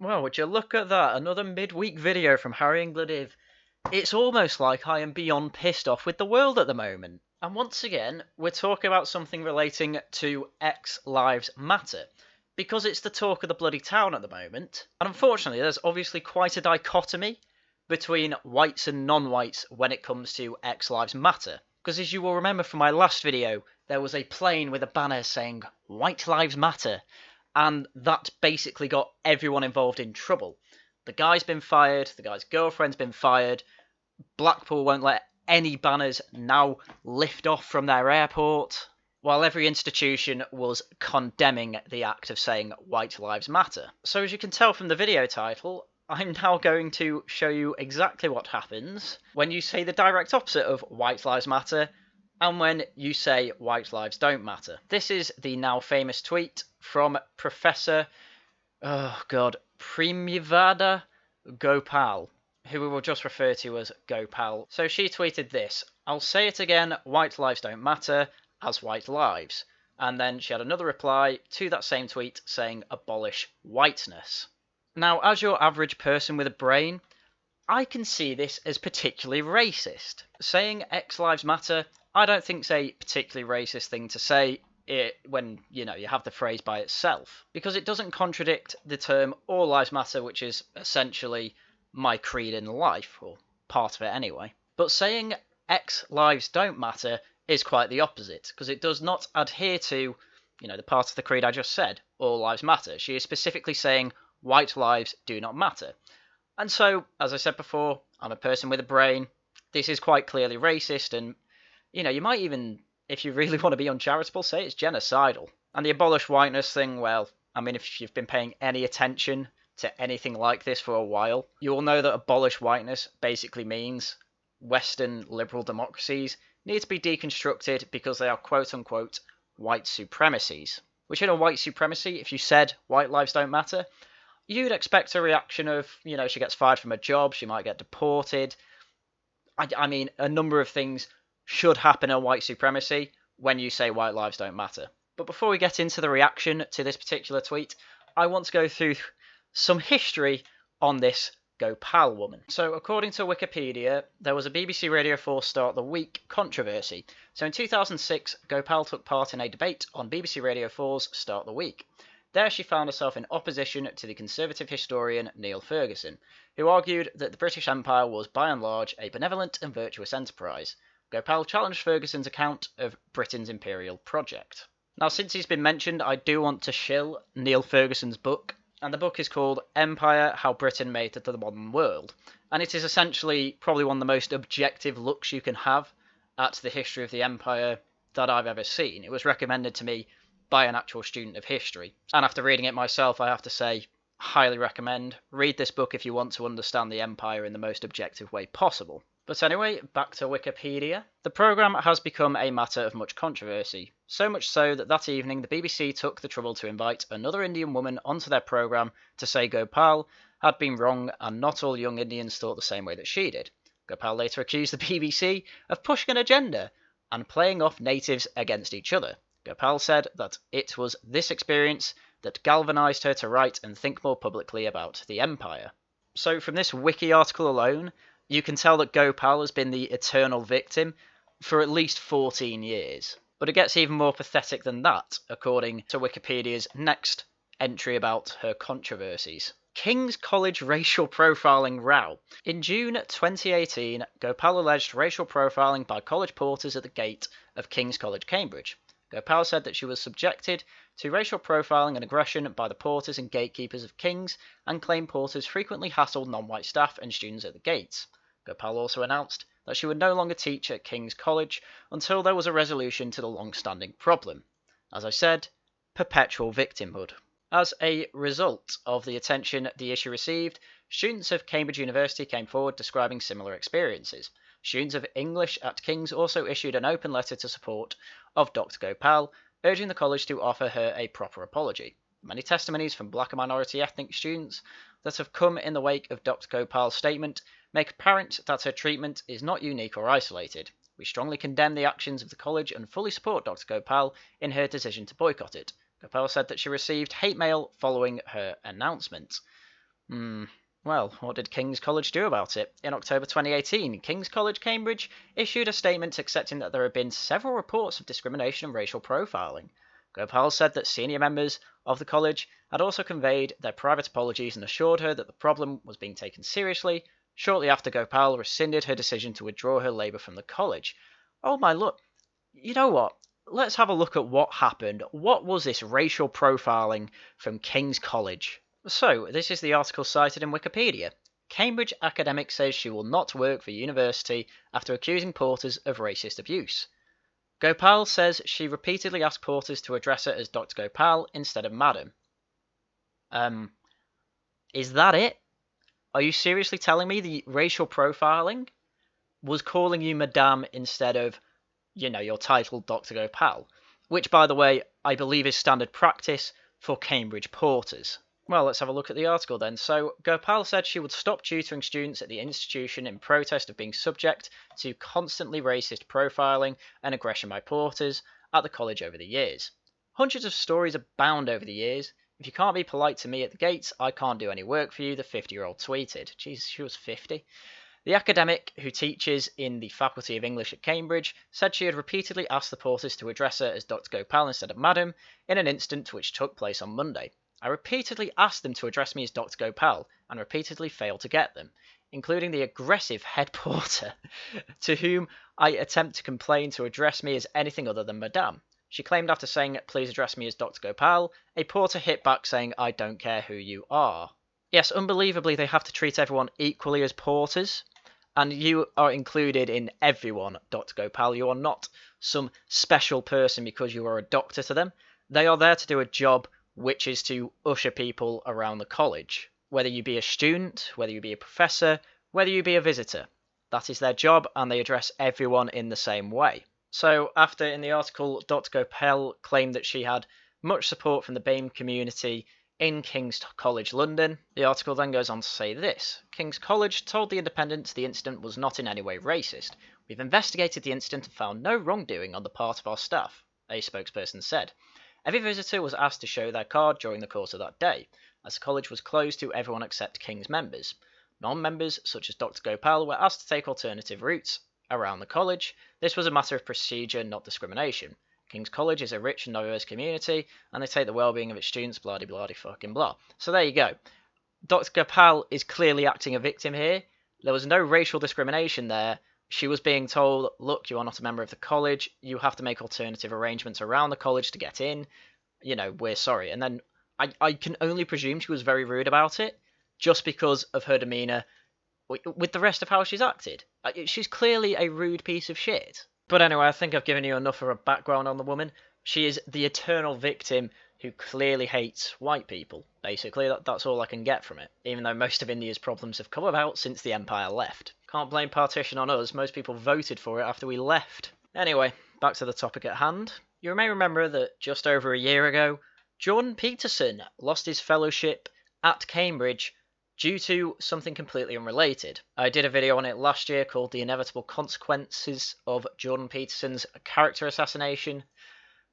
Well, would you look at that? Another midweek video from Haryan Gláeddyv. It's almost like I am beyond pissed off with the world at the moment. And once again, we're talking about something relating to X Lives Matter. Because it's the talk of the bloody town at the moment. And unfortunately, there's obviously quite a dichotomy between whites and non-whites when it comes to X Lives Matter. Because as you will remember from my last video, there was a plane with a banner saying, White Lives Matter. And that basically got everyone involved in trouble. The guy's been fired, the guy's girlfriend's been fired, Blackpool won't let any banners now lift off from their airport, while every institution was condemning the act of saying White Lives Matter. So as you can tell from the video title, I'm now going to show you exactly what happens when you say the direct opposite of White Lives Matter and when you say White Lives Don't Matter. This is the now famous tweet from Professor, Primyavada Gopal, who we will just refer to as Gopal. So she tweeted this: I'll say it again, white lives don't matter, as white lives. And then she had another reply to that same tweet saying abolish whiteness. Now, as your average person with a brain, I can see this as particularly racist. Saying X Lives Matter, I don't think is a particularly racist thing to say when, you have the phrase by itself, because it doesn't contradict the term All Lives Matter, which is essentially my creed in life, or part of it anyway. But saying X Lives Don't Matter is quite the opposite, because it does not adhere to, the part of the creed I just said, All Lives Matter. She is specifically saying white lives do not matter. And so, as I said before, I'm a person with a brain. This is quite clearly racist, and, you might even, if you really want to be uncharitable, say it's genocidal. And the abolish whiteness thing, well, if you've been paying any attention to anything like this for a while, you will know that abolish whiteness basically means Western liberal democracies need to be deconstructed because they are quote-unquote white supremacies. Which in a white supremacy, if you said white lives don't matter, you'd expect a reaction of, she gets fired from a job, she might get deported. A number of things should happen in white supremacy when you say white lives don't matter. But before we get into the reaction to this particular tweet, I want to go through some history on this Gopal woman. So according to Wikipedia, there was a BBC Radio 4 Start the Week controversy. So in 2006, Gopal took part in a debate on BBC Radio 4's Start the Week. There she found herself in opposition to the conservative historian Neil Ferguson, who argued that the British Empire was by and large a benevolent and virtuous enterprise. Gopal challenged Ferguson's account of Britain's imperial project. Now, since he's been mentioned, I do want to shill Neil Ferguson's book, and the book is called Empire: How Britain Made It to the Modern World, and it is essentially probably one of the most objective looks you can have at the history of the empire that I've ever seen. It was recommended to me by an actual student of history, and after reading it myself, I have to say, highly recommend. Read this book if you want to understand the empire in the most objective way possible. But anyway, back to Wikipedia. The programme has become a matter of much controversy, so much so that evening the BBC took the trouble to invite another Indian woman onto their programme to say Gopal had been wrong and not all young Indians thought the same way that she did. Gopal later accused the BBC of pushing an agenda and playing off natives against each other. Gopal said that it was this experience that galvanised her to write and think more publicly about the empire. So from this wiki article alone, you can tell that Gopal has been the eternal victim for at least 14 years. But it gets even more pathetic than that, according to Wikipedia's next entry about her controversies. King's College racial profiling row. In June 2018, Gopal alleged racial profiling by college porters at the gate of King's College, Cambridge. Gopal said that she was subjected to racial profiling and aggression by the porters and gatekeepers of King's, and claimed porters frequently hassled non-white staff and students at the gates. Gopal also announced that she would no longer teach at King's College until there was a resolution to the long-standing problem. As I said, perpetual victimhood. As a result of the attention the issue received, students of Cambridge University came forward describing similar experiences. Students of English at King's also issued an open letter to support of Dr. Gopal, urging the college to offer her a proper apology. Many testimonies from black and minority ethnic students that have come in the wake of Dr. Gopal's statement make apparent that her treatment is not unique or isolated. We strongly condemn the actions of the college and fully support Dr. Gopal in her decision to boycott it. Gopal said that she received hate mail following her announcement. Well, what did King's College do about it? In October 2018, King's College, Cambridge issued a statement accepting that there had been several reports of discrimination and racial profiling. Gopal said that senior members of the college had also conveyed their private apologies and assured her that the problem was being taken seriously. Shortly after, Gopal rescinded her decision to withdraw her labour from the college. Oh my look, you know what? Let's have a look at what happened. What was this racial profiling from King's College? So, this is the article cited in Wikipedia. Cambridge academic says she will not work for university after accusing porters of racist abuse. Gopal says she repeatedly asked porters to address her as Dr. Gopal instead of Madam. Is that it? Are you seriously telling me the racial profiling was calling you Madame instead of, your title Dr. Gopal? Which, by the way, I believe is standard practice for Cambridge porters. Well, let's have a look at the article then. So, Gopal said she would stop tutoring students at the institution in protest of being subject to constantly racist profiling and aggression by porters at the college over the years. Hundreds of stories abound over the years. If you can't be polite to me at the gates, I can't do any work for you, the 50-year-old tweeted. Jeez, she was 50. The academic, who teaches in the Faculty of English at Cambridge, said she had repeatedly asked the porters to address her as Dr. Gopal instead of Madam in an incident which took place on Monday. I repeatedly asked them to address me as Dr. Gopal, and repeatedly failed to get them, including the aggressive head porter, to whom I attempt to complain to address me as anything other than Madame. She claimed after saying, "Please address me as Dr. Gopal," a porter hit back saying, "I don't care who you are." Yes, unbelievably, they have to treat everyone equally as porters, and you are included in everyone, Dr. Gopal. You are not some special person because you are a doctor to them. They are there to do a job which is to usher people around the college. Whether you be a student, whether you be a professor, whether you be a visitor. That is their job, and they address everyone in the same way. So, after in the article, Dr. Gopal claimed that she had much support from the BAME community in King's College, London. The article then goes on to say this. King's College told The Independent the incident was not in any way racist. We've investigated the incident and found no wrongdoing on the part of our staff, a spokesperson said. Every visitor was asked to show their card during the course of that day, as the college was closed to everyone except King's members. Non-members, such as Dr. Gopal, were asked to take alternative routes around the college. This was a matter of procedure, not discrimination. King's College is a rich and diverse community, and they take the well-being of its students, blah-de-blah-de-fucking blah. So there you go. Dr. Gopal is clearly acting a victim here. There was no racial discrimination there. She was being told, look, you are not a member of the college. You have to make alternative arrangements around the college to get in. We're sorry. And then I can only presume she was very rude about it, just because of her demeanour with the rest of how she's acted. She's clearly a rude piece of shit. But anyway, I think I've given you enough of a background on the woman. She is the eternal victim who clearly hates white people. Basically, that's all I can get from it, even though most of India's problems have come about since the empire left. Can't blame partition on us, most people voted for it after we left. Anyway, back to the topic at hand. You may remember that just over a year ago, Jordan Peterson lost his fellowship at Cambridge due to something completely unrelated. I did a video on it last year called The Inevitable Consequences of Jordan Peterson's Character Assassination,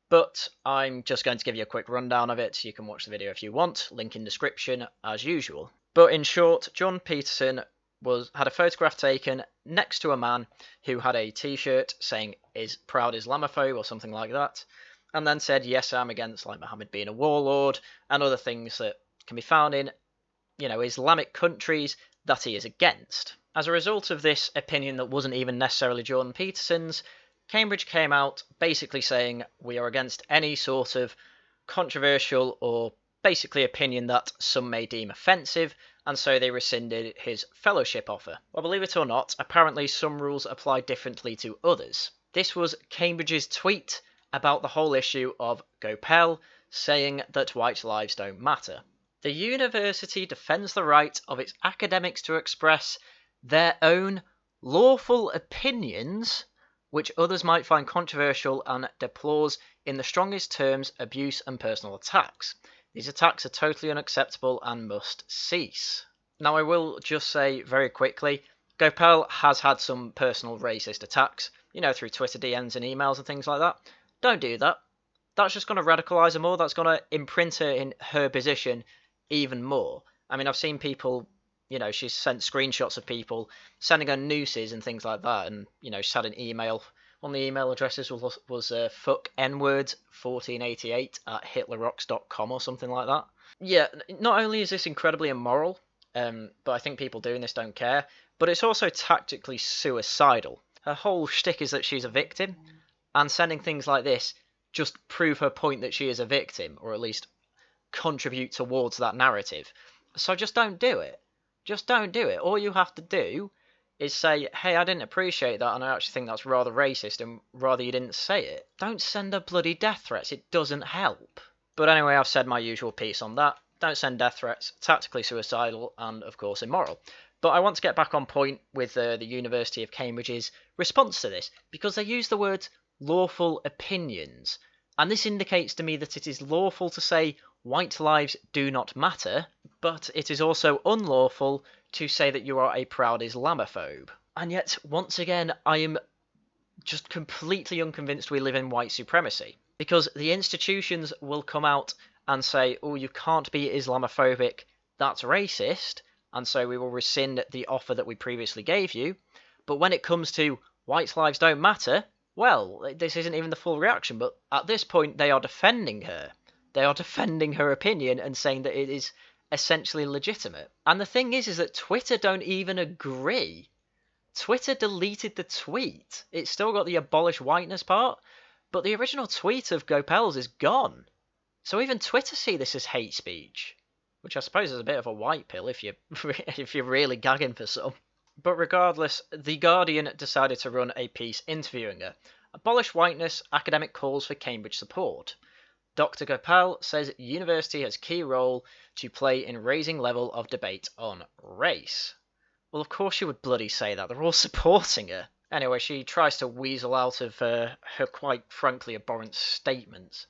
but I'm just going to give you a quick rundown of it. You can watch the video if you want, link in description as usual. But in short, Jordan Peterson had a photograph taken next to a man who had a t-shirt saying "is proud Islamophobe" or something like that, and then said, "Yes, I'm against Mohammed being a warlord," and other things that can be found in Islamic countries that he is against. As a result of this opinion that wasn't even necessarily Jordan Peterson's, Cambridge came out basically saying we are against any sort of controversial or basically opinion that some may deem offensive, and so they rescinded his fellowship offer. Well, believe it or not, apparently some rules apply differently to others. This was Cambridge's tweet about the whole issue of Gopal saying that white lives don't matter. The university defends the right of its academics to express their own lawful opinions, which others might find controversial, and deplores in the strongest terms abuse and personal attacks. These attacks are totally unacceptable and must cease. Now, I will just say very quickly, Gopal has had some personal racist attacks, through Twitter DMs and emails and things like that. Don't do that. That's just going to radicalise her more. That's going to imprint her in her position even more. I mean, I've seen people, she's sent screenshots of people sending her nooses and things like that, and she's had an email. One of the email addresses was fucknword1488 at hitlerrocks.com or something like that. Yeah, not only is this incredibly immoral, but I think people doing this don't care, but it's also tactically suicidal. Her whole shtick is that she's a victim, and sending things like this just prove her point that she is a victim, or at least contribute towards that narrative. So just don't do it. Just don't do it. All you have to do is say, hey, I didn't appreciate that, and I actually think that's rather racist, and rather you didn't say it. Don't send her bloody death threats. It doesn't help. But anyway, I've said my usual piece on that. Don't send death threats. Tactically suicidal, and of course immoral. But I want to get back on point with the University of Cambridge's response to this, because they use the words lawful opinions. And this indicates to me that it is lawful to say white lives do not matter, but it is also unlawful to say that you are a proud Islamophobe. And yet, once again, I am just completely unconvinced we live in white supremacy. Because the institutions will come out and say, oh, you can't be Islamophobic, that's racist, and so we will rescind the offer that we previously gave you. But when it comes to white lives don't matter, well, this isn't even the full reaction, but at this point they are defending her. They are defending her opinion and saying that it is essentially legitimate. And the thing is that Twitter don't even agree. Twitter deleted the tweet. It's still got the abolish whiteness part, but the original tweet of Gopal's is gone. So even Twitter see this as hate speech, which I suppose is a bit of a white pill if you're really gagging for some. But regardless, The Guardian decided to run a piece interviewing her. Abolish whiteness, academic calls for Cambridge support. Dr. Gopal says university has key role to play in raising level of debate on race. Well, of course she would bloody say that. They're all supporting her. Anyway, she tries to weasel out of her quite frankly abhorrent statements.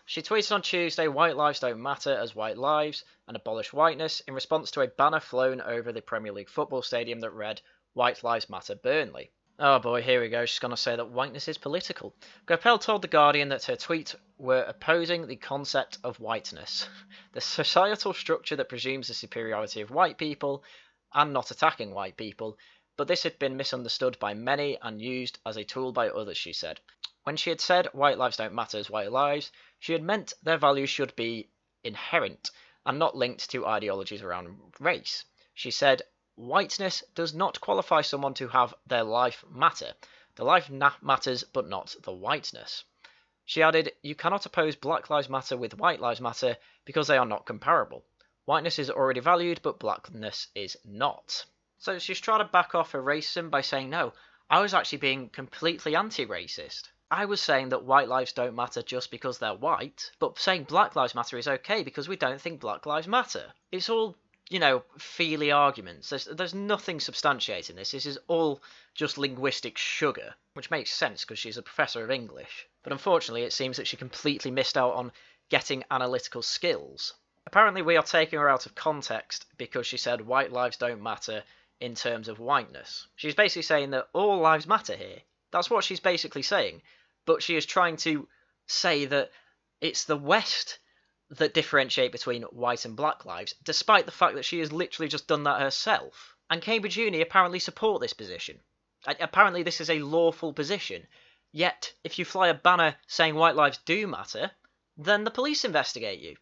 She tweeted on Tuesday, white lives don't matter as white lives, and abolish whiteness, in response to a banner flown over the Premier League football stadium that read, White Lives Matter Burnley. Oh boy, here we go. She's going to say that whiteness is political. Gopal told The Guardian that her tweets were opposing the concept of whiteness, the societal structure that presumes the superiority of white people, and not attacking white people, but this had been misunderstood by many and used as a tool by others, she said. When she had said white lives don't matter as white lives, she had meant their values should be inherent and not linked to ideologies around race. She said, whiteness does not qualify someone to have their life matter. The life matters, but not the whiteness. She added, you cannot oppose Black Lives Matter with White Lives Matter because they are not comparable. Whiteness is already valued, but blackness is not. So she's trying to back off her racism by saying, no, I was actually being completely anti-racist. I was saying that white lives don't matter just because they're white, but saying Black Lives Matter is okay because we don't think Black Lives Matter. It's all, feely arguments. There's nothing substantiating this. This is all just linguistic sugar, which makes sense because she's a professor of English. But unfortunately, it seems that she completely missed out on getting analytical skills. Apparently, we are taking her out of context because she said white lives don't matter in terms of whiteness. She's basically saying that all lives matter here. That's what she's basically saying. But she is trying to say that it's the West that differentiate between white and black lives, despite the fact that she has literally just done that herself. And Cambridge Uni apparently support this position. Apparently this is a lawful position. Yet, if you fly a banner saying white lives do matter, then the police investigate you.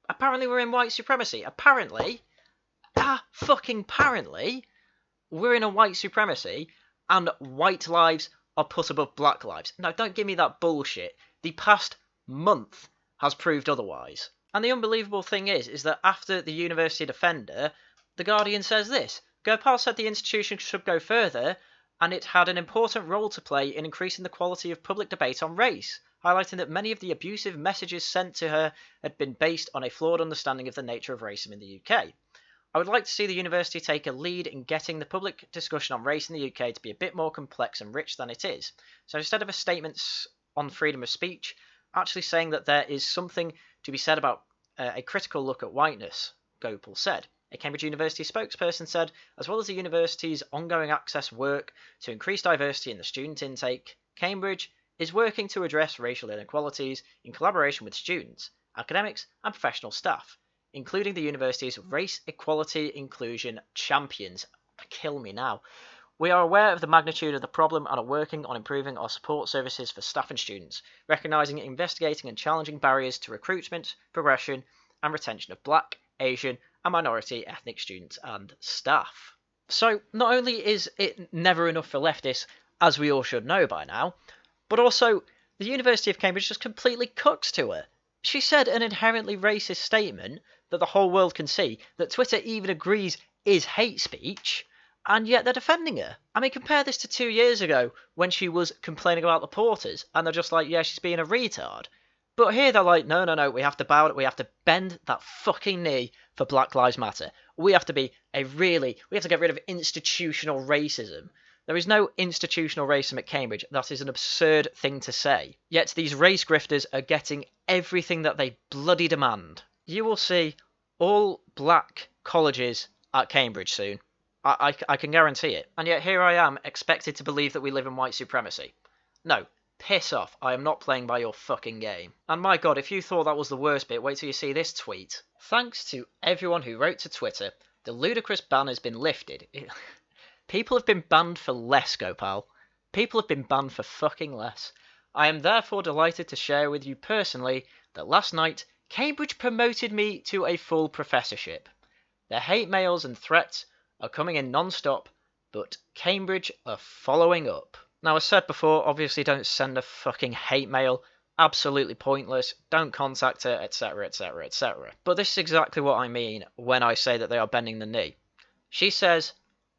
Apparently we're in white supremacy. Apparently, we're in a white supremacy, and white lives are put above black lives. Now, don't give me that bullshit. The past month has proved otherwise. And the unbelievable thing is that after the university defender, The Guardian says this. Gopal said the institution should go further, and it had an important role to play in increasing the quality of public debate on race, highlighting that many of the abusive messages sent to her had been based on a flawed understanding of the nature of racism in the UK. I would like to see the university take a lead in getting the public discussion on race in the UK to be a bit more complex and rich than it is. So instead of a statement on freedom of speech, actually saying that there is something to be said about a critical look at whiteness, Gopal said. A Cambridge University spokesperson said, as well as the university's ongoing access work to increase diversity in the student intake, Cambridge is working to address racial inequalities in collaboration with students, academics and professional staff. including the university's race equality inclusion champions. Kill me now. We are aware of the magnitude of the problem and are working on improving our support services for staff and students, recognising, investigating and challenging barriers to recruitment, progression and retention of Black, Asian and minority ethnic students and staff. So not only is it never enough for leftists, as we all should know by now, but also the University of Cambridge just completely cooks to her. She said an inherently racist statement that the whole world can see, that Twitter even agrees is hate speech, and yet they're defending her. I mean, compare this to 2 years ago when she was complaining about the porters, and they're just like, yeah, she's being a retard. But here they're like, no, we have to bow it, we have to bend that fucking knee for Black Lives Matter. We have to get rid of institutional racism. There is no institutional racism at Cambridge. That is an absurd thing to say. Yet these race grifters are getting everything that they bloody demand. You will see all black colleges at Cambridge soon. I can guarantee it. And yet here I am, expected to believe that we live in white supremacy. No, piss off. I am not playing by your fucking game. And my god, if you thought that was the worst bit, wait till you see this tweet. Thanks to everyone who wrote to Twitter, the ludicrous ban has been lifted. People have been banned for less, Gopal. People have been banned for fucking less. I am therefore delighted to share with you personally that last night, Cambridge promoted me to a full professorship. Their hate mails and threats are coming in non-stop, but Cambridge are following up. Now, as said before, obviously don't send a fucking hate mail. Absolutely pointless. Don't contact her, etc, etc, etc. But this is exactly what I mean when I say that they are bending the knee. She says,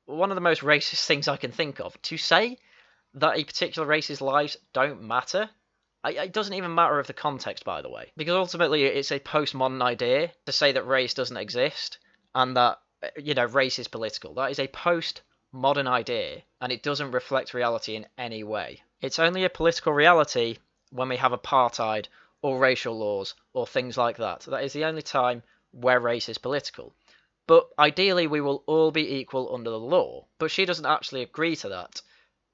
one of the most racist things I can think of, to say that a particular race's lives don't matter. It doesn't even matter of the context, by the way, because ultimately it's a postmodern idea to say that race doesn't exist and that, race is political. That is a postmodern idea, and it doesn't reflect reality in any way. It's only a political reality when we have apartheid or racial laws or things like that. That is the only time where race is political. But ideally, we will all be equal under the law. But she doesn't actually agree to that.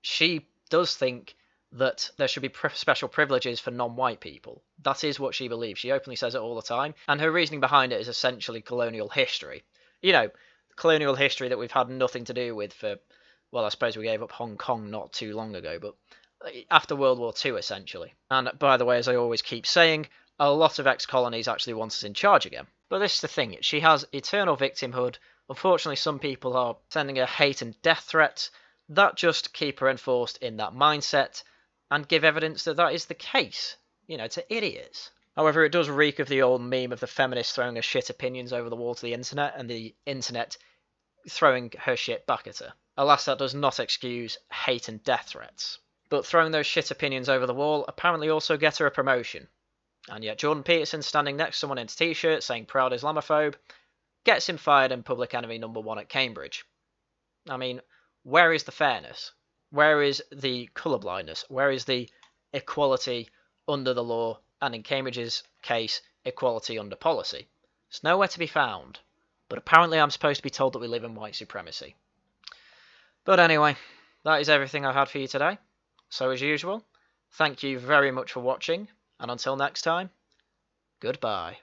She does think that there should be special privileges for non-white people. That is what she believes. She openly says it all the time. And her reasoning behind it is essentially colonial history. Colonial history that we've had nothing to do with for, well, I suppose we gave up Hong Kong not too long ago, but after World War II, essentially. And by the way, as I always keep saying, a lot of ex-colonies actually want us in charge again. But this is the thing, she has eternal victimhood. Unfortunately, some people are sending her hate and death threats. That just keep her enforced in that mindset and give evidence that that is the case, to idiots. However, it does reek of the old meme of the feminist throwing her shit opinions over the wall to the internet and the internet throwing her shit back at her. Alas, that does not excuse hate and death threats. But throwing those shit opinions over the wall apparently also gets her a promotion. And yet Jordan Peterson standing next to someone in a t-shirt saying proud Islamophobe gets him fired and public enemy number one at Cambridge. I mean, where is the fairness? Where is the colourblindness? Where is the equality under the law? And in Cambridge's case, equality under policy. It's nowhere to be found. But apparently I'm supposed to be told that we live in white supremacy. But anyway, that is everything I've had for you today. So as usual, thank you very much for watching. And until next time, goodbye.